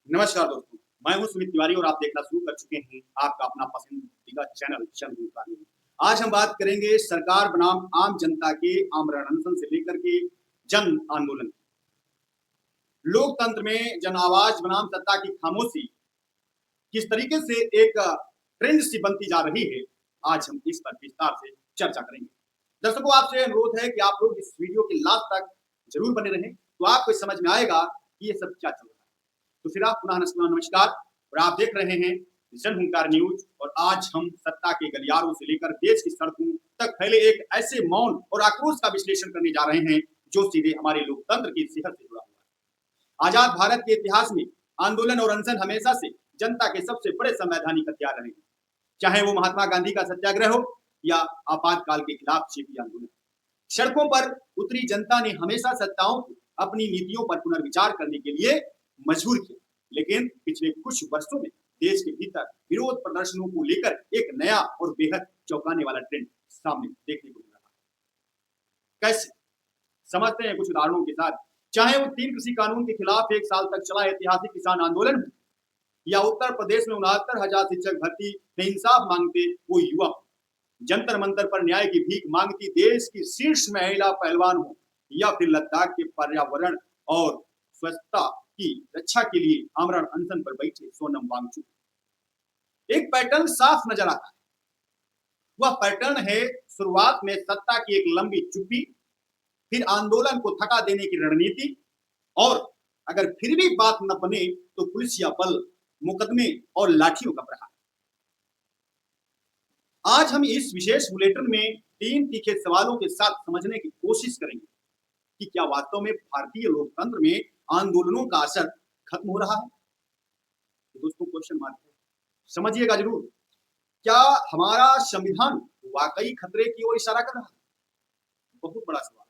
नमस्कार दोस्तों, मैं हूं सुमित तिवारी और आप देखना शुरू कर चुके हैं आपका अपना पसंदीदा चैनल जन हिंदुस्तानी। आज हम बात करेंगे सरकार बनाम आम जनता के आमरण अनशन से लेकर के जन आंदोलन। लोकतंत्र में जन आवाज बनाम सत्ता की खामोशी किस तरीके से एक ट्रेंड सी बनती जा रही है, आज हम इस पर विस्तार से चर्चा करेंगे। दर्शकों, आपसे अनुरोध है कि आप लोग इस वीडियो के लास्ट तक जरूर बने रहें, तो आपको समझ में आएगा कि ये सब क्या चल रहा है। तो फिर आप पुनः नमस्कार और आप देख रहे हैं जनहुंकार न्यूज। और आज हम सत्ता के गलियारों से लेकर देश की सड़कों तक फैले एक ऐसे मौन और आक्रोश का विश्लेषण करने जा रहे हैं जो सीधे हमारे लोकतंत्र की सेहत से जुड़ा हुआ है। आजाद भारत के इतिहास में आंदोलन और अनशन हमेशा से जनता के सबसे बड़े संवैधानिक हथियार रहे, चाहे वो महात्मा गांधी का सत्याग्रह हो या आपातकाल के खिलाफ छिपी आंदोलन। सड़कों पर उतरी जनता ने हमेशा सत्ताओं को अपनी नीतियों पर पुनर्विचार करने के लिए मजबूर किया, लेकिन पिछले कुछ वर्षों में देश के भीतर विरोध प्रदर्शनों को लेकर एक नया और बेहद चौंकाने वाला ट्रेंड सामने देखने को मिल रहा है। कैसे समझते हैं कुछ उदाहरणों के साथ। चाहे वो 3 कृषि कानून के खिलाफ 1 साल तक चला ऐतिहासिक किसान आंदोलन या उत्तर प्रदेश में 69,000 शिक्षक भर्ती में इंसाफ मांगते वो युवा, जंतर मंतर पर न्याय की भीख मांगती देश की शीर्ष महिला पहलवान हो, या फिर लद्दाख के पर्यावरण और स्वच्छता की रक्षा के लिए आमरण अनशन पर बैठे सोनम वांगचुक। एक पैटर्न साफ नजर आता है। वह पैटर्न है शुरुआत में सत्ता की एक लंबी चुप्पी, फिर आंदोलन को थका देने की रणनीति, और अगर फिर भी बात न बने तो पुलिस या बल, मुकदमे और लाठियों का प्रहार। आज हम इस विशेष बुलेटिन में 3 तीखे सवालों के साथ समझने की कोशिश करेंगे कि क्या वास्तव में भारतीय लोकतंत्र में आंदोलनों का असर खत्म हो रहा है। दोस्तों, क्वेश्चन मार्क है, समझिएगा जरूर। क्या हमारा संविधान वाकई खतरे की ओर इशारा कर रहा है? बहुत बड़ा सवाल,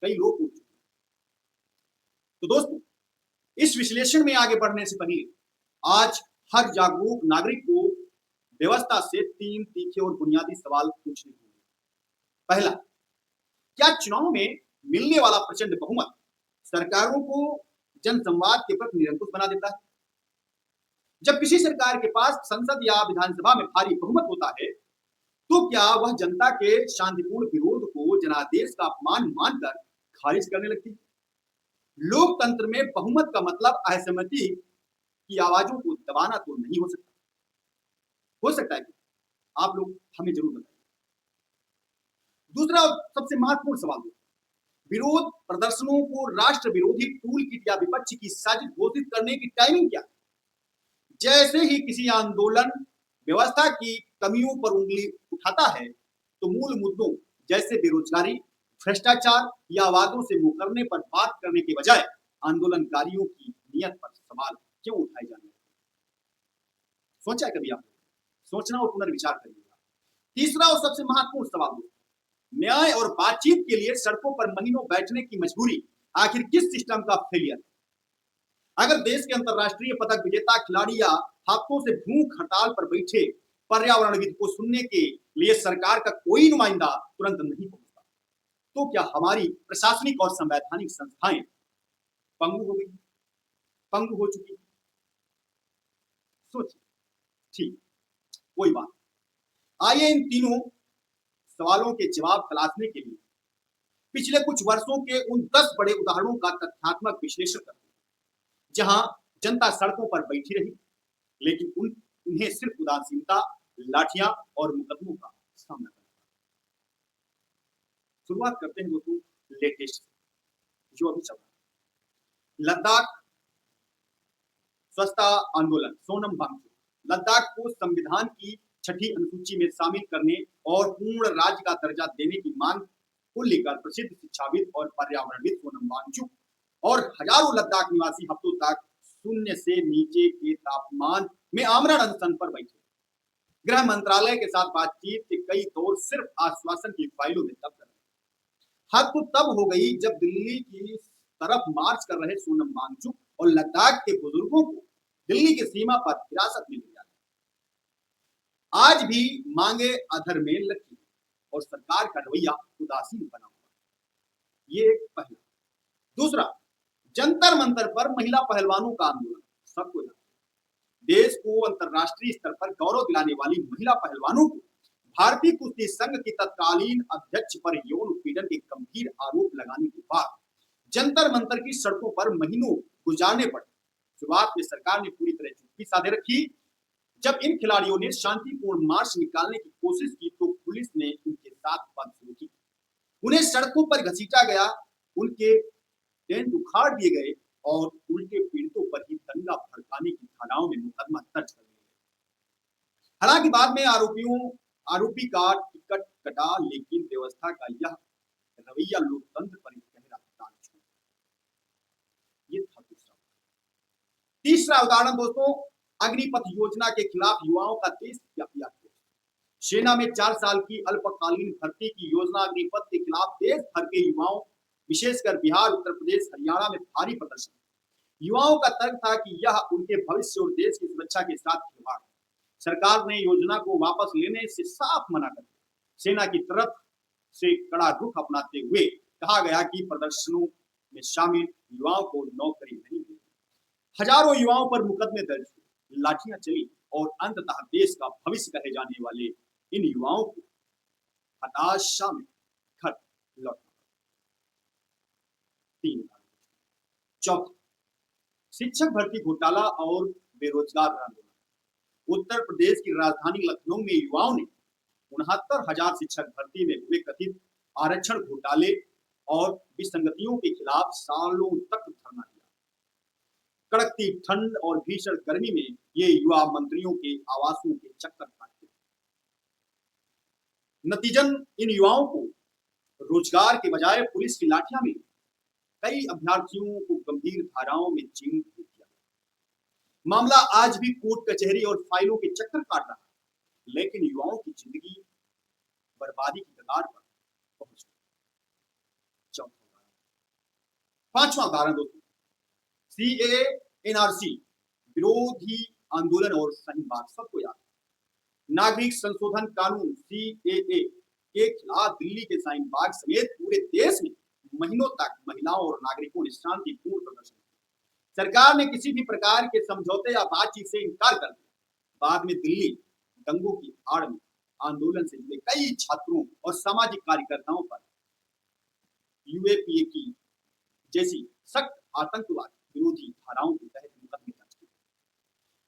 कई लोग पूछ चुके हैं। तो दोस्तों, इस विश्लेषण में आगे बढ़ने से पहले आज हर जागरूक नागरिक को व्यवस्था से 3 तीखे और बुनियादी सवाल पूछने होंगे। पहला, क्या चुनाव में मिलने वाला प्रचंड बहुमत सरकारों को जनसंवाद के प्रति निरंकुश बना देता है? जब किसी सरकार के पास संसद या विधानसभा में भारी बहुमत होता है, तो क्या वह जनता के शांतिपूर्ण विरोध को जनादेश का अपमान मानकर खारिज करने लगती है? लोकतंत्र में बहुमत का मतलब असहमति की आवाजों को दबाना तो नहीं हो सकता। हो सकता है कि आप लोग हमें जरूर बताइए। दूसरा सबसे महत्वपूर्ण सवाल, विरोध प्रदर्शनों को राष्ट्र विरोधी टूल किट या विपक्ष की साजिश घोषित करने की टाइमिंग क्या है? जैसे ही किसी आंदोलन व्यवस्था की कमियों पर उंगली उठाता है, तो मूल मुद्दों जैसे बेरोजगारी, भ्रष्टाचार या वादों से मुकरने पर बात करने के बजाय आंदोलनकारियों की नियत पर सवाल क्यों उठाए जाने? सोचा है कभी आप? सोचना और पुनर्विचार करिएगा। तीसरा और सबसे महत्वपूर्ण सवाल, न्याय और बातचीत के लिए सड़कों पर महीनों बैठने की मजबूरी आखिर किस सिस्टम का फेलियर? अगर देश के अंतरराष्ट्रीय पदक विजेता खिलाड़ी या हफ्तों से भूख हड़ताल पर बैठे पर्यावरणविद को सुनने के लिए सरकार का कोई नुमाइंदा तुरंत नहीं पहुंचता, तो क्या हमारी प्रशासनिक और संवैधानिक संस्थाएं पंगु हो गई, पंगु हो चुकी? सोचिए। ठीक, कोई बात। आइए इन तीनों सवालों के जवाब तलाशने के लिए पिछले कुछ वर्षों के उन 10 बड़े उदाहरणों का तथ्यात्मक विश्लेषण करते हैं, जहां जनता सड़कों पर बैठी रही, लेकिन उन्हें सिर्फ उदासीनता, लाठियां और मुकदमों का सामना करना। शुरुआत करते हैं दोस्तों लेटेस्ट जो अभी चल रहा है, लद्दाख स्वच्छता आंदोलन। सोनम वांगचुक लद्दाख को संविधान की 6ठी अनुसूची में शामिल करने और पूर्ण राज्य का दर्जा देने की मांग को लेकर प्रसिद्ध शिक्षाविद और पर्यावरणविद सोनम वांगचुक और हजारों लद्दाख निवासी हफ्तों तक शून्य से नीचे के तापमान में आमरण अनशन पर बैठे। गृह मंत्रालय के साथ बातचीत के कई दौर सिर्फ आश्वासन की फाइलों में दब कर। हद तो तब हो गई जब दिल्ली की तरफ मार्च कर रहे सोनम वांगचुक और लद्दाख के बुजुर्गों को दिल्ली की सीमा पर हिरासत में लिया। आज भी मांगे अधर में लटकी और सरकार का रवैया उदासीन बना हुआ। ये पहला। दूसरा, जंतर मंतर पर महिला पहलवानों का आंदोलन। सबको देश को अंतर्राष्ट्रीय स्तर पर गौरव दिलाने वाली महिला पहलवानों को भारतीय कुश्ती संघ की तत्कालीन अध्यक्ष पर यौन उत्पीड़न के गंभीर आरोप लगाने के बाद जंतर मंतर की सड़कों पर महीनों गुजारने पड़े। शुरुआत में सरकार ने पूरी तरह चुप्पी साधे रखी। जब इन खिलाड़ियों ने शांतिपूर्ण मार्च निकालने की कोशिश की तो पुलिस ने उनके साथ बात शुरू की। उन्हें सड़कों पर घसीटा गया, उनके टेंट उखाड़ दिए गए और उनके पीड़ितों पर ही दंगा भड़काने की धाराओं में मुकदमा दर्ज कर लिया गया। हालांकि बाद में आरोपी का टिकट कटा, लेकिन व्यवस्था का यह रवैया लोकतंत्र पर एक गहरा दाग छोड़ा। ये था तीसरा उदाहरण दोस्तों, अग्निपथ योजना के खिलाफ युवाओं का देशव्यापी आक्रोश। सेना में 4 साल की अल्पकालीन भर्ती की योजना अग्निपथ के खिलाफ देश भर के युवाओं, विशेषकर बिहार, उत्तर प्रदेश, हरियाणा में भारी प्रदर्शन। युवाओं का तर्क था कि यह उनके भविष्य और देश की सुरक्षा के साथ खिलवाड़। सरकार ने योजना को वापस लेने से साफ मना कर दिया। सेना की तरफ से कड़ा रुख अपनाते हुए कहा गया कि प्रदर्शनों में शामिल युवाओं को नौकरी नहीं मिली। हजारों युवाओं पर मुकदमे दर्ज हुए, लाठियां चली और अंततः देश का भविष्य कहे जाने वाले इन युवाओं को हताशा में घर लौटना। चौथा, शिक्षक भर्ती घोटाला और बेरोजगार आंदोलन। उत्तर प्रदेश की राजधानी लखनऊ में युवाओं ने 69,000 शिक्षक भर्ती में हुए कथित आरक्षण घोटाले और विसंगतियों के खिलाफ सालों तक धरना दिया। कड़कती ठंड और भीषण गर्मी में ये युवा मंत्रियों के आवासों के चक्कर काटते। नतीजन इन युवाओं को रोजगार के बजाय पुलिस की लाठियां मिली। कई अभ्यर्थियों को गंभीर धाराओं में चिन्हित किया। मामला आज भी कोर्ट कचहरी और फाइलों के चक्कर काट रहा है, लेकिन युवाओं की जिंदगी बर्बादी की कगार पर पहुंच गई। पांचवा उदाहरण दोस्तों, सीएए एनआरसी विरोधी आंदोलन और शाहीन बाग। सबको याद, नागरिक संशोधन कानून सीएए के खिलाफ दिल्ली के शाहीन बाग समेत पूरे देश में महीनों तक महिलाओं और नागरिकों ने शांतिपूर्ण प्रदर्शन किया। सरकार ने किसी भी प्रकार के समझौते या बातचीत से इनकार कर दिया। बाद में दिल्ली दंगों की आड़ में आंदोलन से जुड़े कई छात्रों और सामाजिक कार्यकर्ताओं पर यूएपीए की जैसी सख्त आतंकवाद विरोधी धाराओं के तहत मुकदमे दर्ज किए,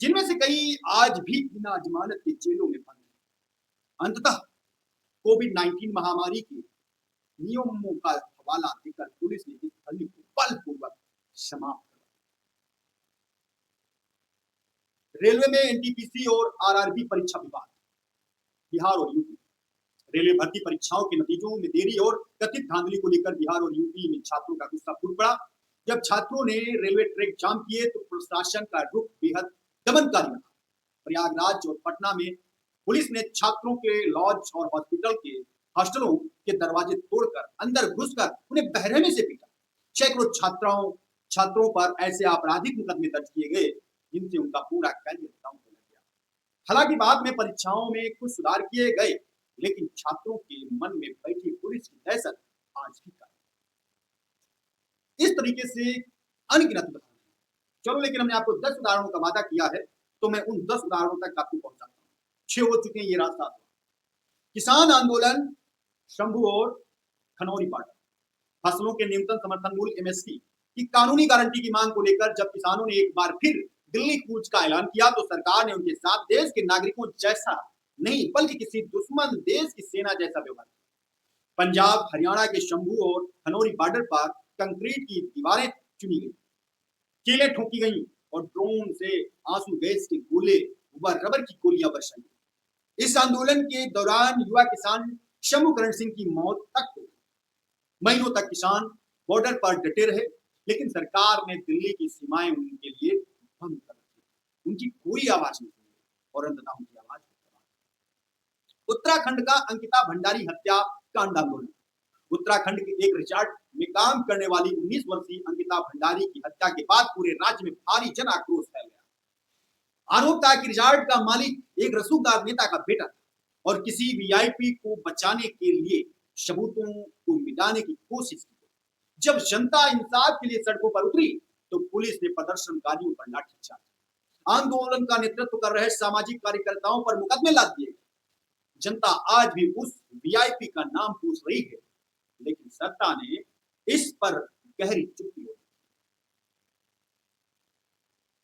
जिनमें से कई आज भी बिना जमानत के जेलों में बंद हैं। अंततः कोविड-19 महामारी के नियमों का हवाला देकर पुलिस ने इस धरने को बलपूर्वक समाप्त कर दिया। रेलवे में एनटीपीसी और आरआरबी परीक्षा विवाद। बिहार और यूपी रेलवे भर्ती परीक्षाओं के नतीजों में देरी और कथित धांधली को लेकर बिहार और यूपी में छात्रों का गुस्सा फूट पड़ा। जब छात्रों ने रेलवे ट्रैक जाम किए तो प्रशासन का रुख बेहद दमनकारी रहा। प्रयागराज और पटना में पुलिस ने छात्रों के लॉज और हॉस्टलों के दरवाजे तोड़कर अंदर घुसकर उन्हें बहरमे से पीटा। सैकड़ों छात्रों पर ऐसे आपराधिक मुकदमे दर्ज किए गए जिनसे उनका पूरा करियर डाउन हो गया। हालांकि बाद में परीक्षाओं में कुछ सुधार किए गए, लेकिन छात्रों के मन में बैठी पुलिस की दहशत आज भी इस तरीके से अनगिनत उदाहरण। चलो, लेकिन हमने आपको 10 उदाहरणों का वादा किया है, तो मैं उन 10 उदाहरणों तक आपको पहुंचाता हूँ। 6 हो चुके हैं, ये रास्ता। किसान आंदोलन, शंभू और खनौरी पार्टी। फसलों के न्यूनतम समर्थन मूल्य एमएसपी की कानूनी गारंटी की मांग को लेकर जब किसानों ने एक बार फिर दिल्ली कूच का ऐलान किया तो सरकार ने उनके साथ देश के नागरिकों जैसा नहीं बल्कि किसी दुश्मन देश की सेना जैसा व्यवहार किया। पंजाब हरियाणा के शंभू और खनौरी बॉर्डर पर कंक्रीट की दीवारें चुनी गई, कीलें ठोकी गई और ड्रोन से आंसू गैस के गोले व रबर की गोलियां बरसाई। इस आंदोलन के दौरान युवा किसान शंभू करण सिंह की मौत तक हो गई। महीनों तक किसान बॉर्डर पर डटे रहे, लेकिन सरकार ने दिल्ली की सीमाएं उनके लिए बंद कर दी। उनकी कोई आवाज नहीं सुनी और अंततः उनकी आवाज। उत्तराखंड का अंकिता भंडारी हत्याकांड आंदोलन। उत्तराखंड के एक रिसोर्ट में काम करने वाली 19 वर्षीय अंकिता भंडारी की हत्या के बाद पूरे राज्य में भारी जन आक्रोश फैल गया। आरोप था कि रिसोर्ट का मालिक एक रसूखदार नेता का बेटा था और किसी वीआईपी को बचाने के लिए सबूतों को मिटाने की कोशिश की। जब जनता इंसाफ के लिए सड़कों पर उतरी तो पुलिस ने प्रदर्शनकारियों पर लाठीचार्ज। आंदोलन का नेतृत्व कर रहे सामाजिक कार्यकर्ताओं पर मुकदमे लाद दिए। जनता आज भी उस वीआईपी का नाम पूछ रही है, लेकिन सत्ता ने इस पर गहरी चुप्पी हो।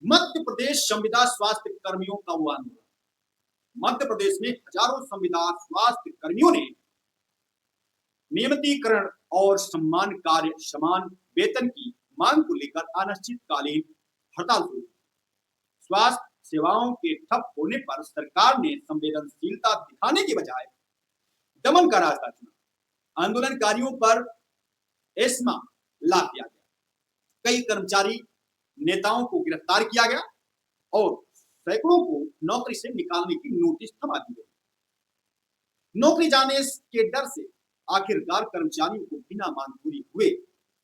मध्य प्रदेश संविदा स्वास्थ्य कर्मियों का वो आंदोलन। मध्य प्रदेश में हजारों संविदा स्वास्थ्य कर्मियों ने नियमितीकरण और समान वेतन की मांग को लेकर अनिश्चितकालीन हड़ताल शुरू। स्वास्थ्य सेवाओं के ठप होने पर सरकार ने संवेदनशीलता दिखाने की बजाय दमन का रास्ता चुना। आंदोलनकारियों पर एस्मा ला दिया गया, कई कर्मचारी नेताओं को गिरफ्तार किया गया और सैकड़ों को नौकरी से निकालने की नोटिस थमा दी गई। नौकरी जाने के डर से आखिरकार कर्मचारियों को बिना मांग पूरी हुए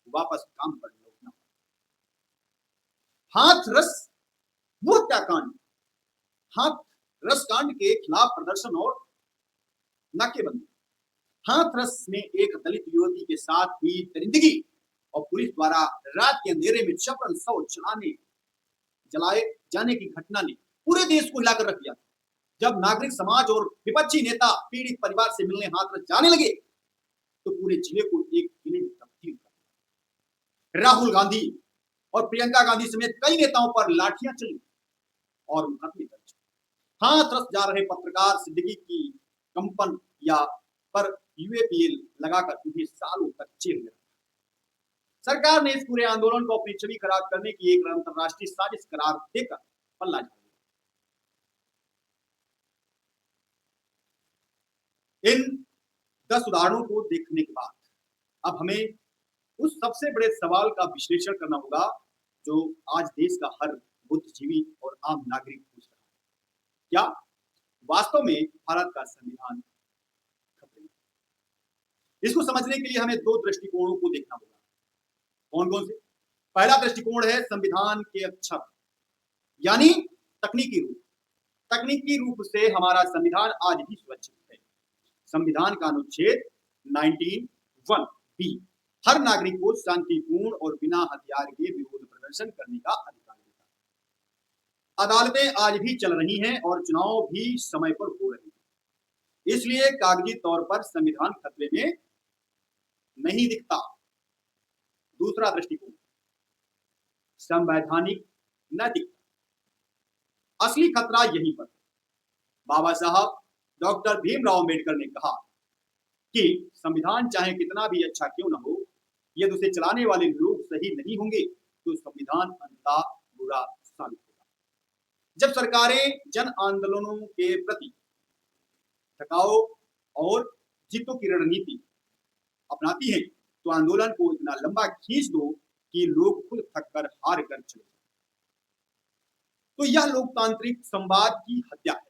वापस काम पर लौटना। हाथरस वो हत्याकांड, हाथरस कांड के खिलाफ प्रदर्शन और नाकेबंदी। हाथरस में एक दलित युवती के साथ हुई दरिंदगी और पुलिस द्वारा रात के अंधेरे में चपल शव जलाए जाने की घटना ने पूरे देश को हिलाकर रख दिया। जब नागरिक समाज और विपक्षी नेता पीड़ित परिवार से मिलने हाथरस जाने लगे तो पूरे जिले को एक किले में तब्दील कर दिया। राहुल गांधी और प्रियंका गांधी समेत कई नेताओं पर लाठियां चली और मुकदमे दर्ज। हाथरस जा रहे पत्रकार सिद्दीकी की कंपन या पर यूएपीएल लगाकर उन्हें सालों तक जेल में रखा। सरकार ने इस पूरे आंदोलन को अपनी छवि खराब करने की एक अंतरराष्ट्रीय साजिश करार देकर पल्ला झाड़ दिया। इन 10 उदाहरणों को देखने के बाद अब हमें उस सबसे बड़े सवाल का विश्लेषण करना होगा जो आज देश का हर बुद्धिजीवी और आम नागरिक पूछ रहा है। क्या वास्तव में भारत का संविधान खतरे में? इसको समझने के लिए हमें 2 दृष्टिकोणों को देखना होगा। कौन कौन से? पहला दृष्टिकोण है संविधान के अक्षर यानी तकनीकी रूप। तकनीकी रूप से हमारा संविधान आज भी सुरक्षित है। संविधान का अनुच्छेद 19(1)(b) हर नागरिक को शांतिपूर्ण और बिना हथियार के विरोध प्रदर्शन करने का अधिकार देता है। अदालतें आज भी चल रही हैं और चुनाव भी समय पर हो रहे हैं, इसलिए कागजी तौर पर संविधान खतरे में नहीं दिखता। दूसरा दृष्टिकोण संवैधानिक नैतिकता। असली खतरा यहीं पर। बाबा साहब डॉक्टर भीमराव अंबेडकर ने कहा कि संविधान चाहे कितना भी अच्छा क्यों न हो, यदि उसे चलाने वाले लोग सही नहीं होंगे तो संविधान अंततः बुरा साबित होगा। जब सरकारें जन आंदोलनों के प्रति थकाओ और जीतों की रणनीति अपनाती हैं तो आंदोलन को इतना लंबा खींच दो कि लोग खुद थक कर हार कर चले जाएं। तो यह लोकतांत्रिक संवाद की हत्या है।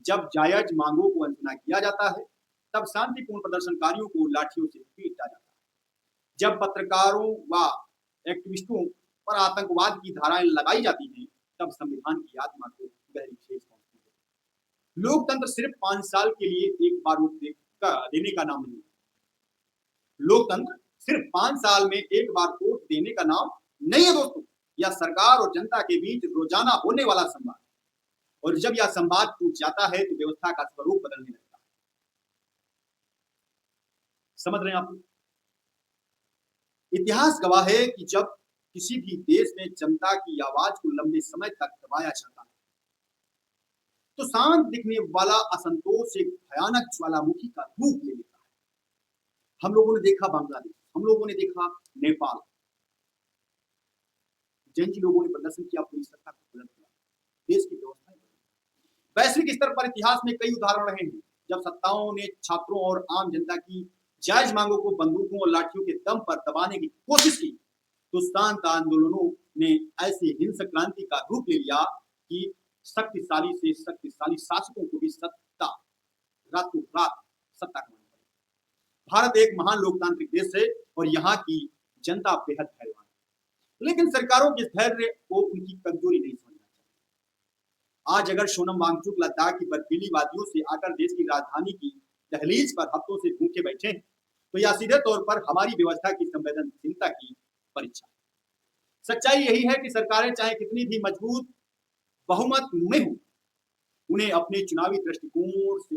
जब जायज मांगों को अनसुना किया जाता है तब शांतिपूर्ण प्रदर्शनकारियों को लाठियों से पीटा जाता है। जब पत्रकारों व एक्टिविस्टों पर आतंकवाद की धाराएं लगाई जाती हैं तब संविधान की आत्मा को गहरी ठेस पहुंचती है। लोकतंत्र सिर्फ 5 साल के लिए एक बार वोट देने का नाम नहीं। लोकतंत्र सिर्फ 5 साल में एक बार वोट देने का नाम नहीं है दोस्तों। यह सरकार और जनता के बीच रोजाना होने वाला संवाद, और जब यह संवाद टूट जाता है तो व्यवस्था का स्वरूप बदलने लगता है। समझ रहे हैं आप? इतिहास गवाह है कि जब किसी भी देश में जनता की आवाज को लंबे समय तक दबाया जाता है तो शांत दिखने वाला असंतोष एक भयानक ज्वालामुखी का रूप ले लेता है। हम लोगों ने देखा बांग्लादेश, हम लोगों ने देखा नेपाल। जैन जी लोगों ने प्रदर्शन किया, पूरी सत्ता को पलट दिया, देश की व्यवस्था बदली। वैश्विक स्तर पर इतिहास में कई उदाहरण रहे हैं जब सत्ताओं ने छात्रों और आम जनता की जायज मांगों को बंदूकों और लाठियों के दम पर दबाने की कोशिश की तो शांत आंदोलनों ने ऐसी हिंसक क्रांति का रूप ले लिया कि शक्तिशाली से शक्तिशाली शासकों को भी सत्ता रातों रात सत्ता कमानी पड़ी। भारत एक महान लोकतांत्रिक देश है और यहाँ की जनता बेहद धैर्यवान है, लेकिन सरकारों के धैर्य को उनकी कमजोरी नहीं समझना चाहिए। आज अगर सोनम वांगचुक लद्दाख की बर्फीली वादियों से आकर देश की राजधानी की दहलीज पर हफ्तों से भूखे बैठे हैं तो यह सीधे तौर पर हमारी व्यवस्था की संवेदनशीलता की परीक्षा है। सच्चाई यही है कि सरकारें चाहे कितनी भी मजबूत बहुमत में हूं, उन्हें अपने चुनावी दृष्टिकोण से